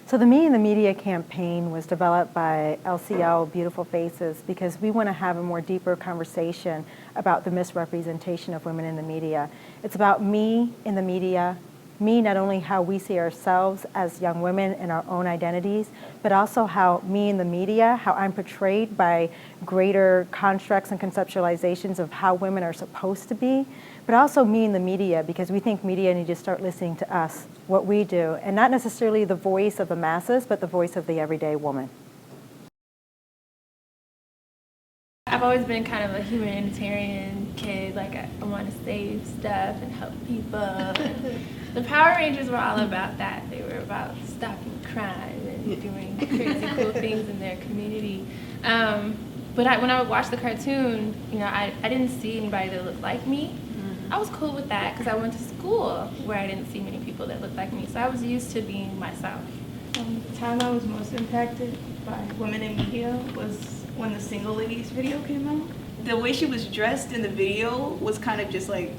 So the Me in the Media campaign was developed by LCL Beautiful Faces because we want to have a more deeper conversation about the misrepresentation of women in the media. It's about me in the media, me not only how we see ourselves as young women and our own identities, but also how me in the media, how I'm portrayed by greater constructs and conceptualizations of how women are supposed to be, but also me in the media, because we think media need to start listening to us, what we do, and not necessarily the voice of the masses, but the voice of the everyday woman. I've always been kind of a humanitarian kid, like I want to save stuff and help people. The Power Rangers were all about that. They were about stopping crime and doing crazy cool things in their community. But when I would watch the cartoon, I didn't see anybody that looked like me. I was cool with that because I went to school where I didn't see many people that looked like me. So I was used to being myself. The time I was most impacted by women in media was when the Single Ladies video came out. The way she was dressed in the video was kind of just like,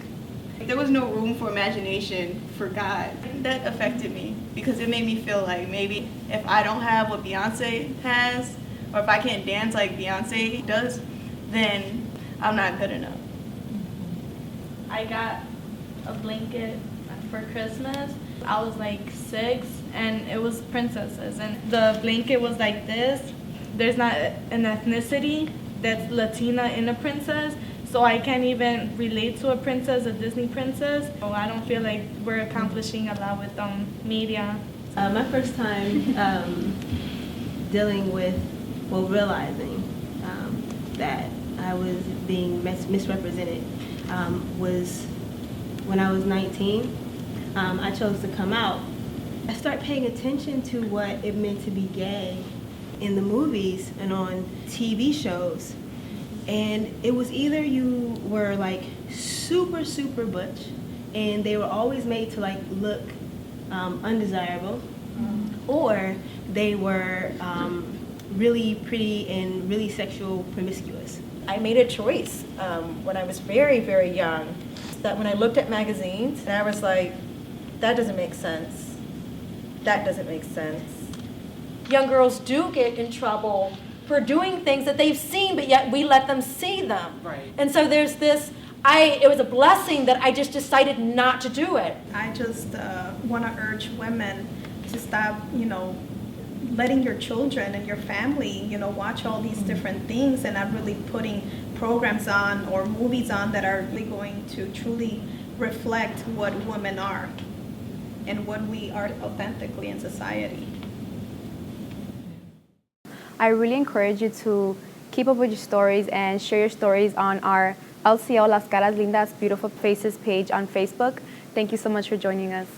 there was no room for imagination for God. That affected me because it made me feel like maybe if I don't have what Beyonce has, or if I can't dance like Beyonce does, then I'm not good enough. I got a blanket for Christmas. I was like 6 and it was princesses, and the blanket was like this. There's not an ethnicity that's Latina in a princess, so I can't even relate to a princess, a Disney princess. So I don't feel like we're accomplishing a lot with media. My first time dealing with, realizing that I was being misrepresented was when I was 19. I chose to come out. I started paying attention to what it meant to be gay in the movies and on TV shows. And it was either you were like super, super butch, and they were always made to like look undesirable, or they were really pretty and really sexual promiscuous. I made a choice when I was very, very young, that when I looked at magazines, and I was like, that doesn't make sense. That doesn't make sense. Young girls do get in trouble for doing things that they've seen, but yet we let them see them. Right. And so there's this, it was a blessing that I just decided not to do it. I just want to urge women to stop, letting your children and your family, watch all these different things and not really putting programs on or movies on that are really going to truly reflect what women are and what we are authentically in society. I really encourage you to keep up with your stories and share your stories on our LCO Las Caras Lindas Beautiful Faces page on Facebook. Thank you so much for joining us.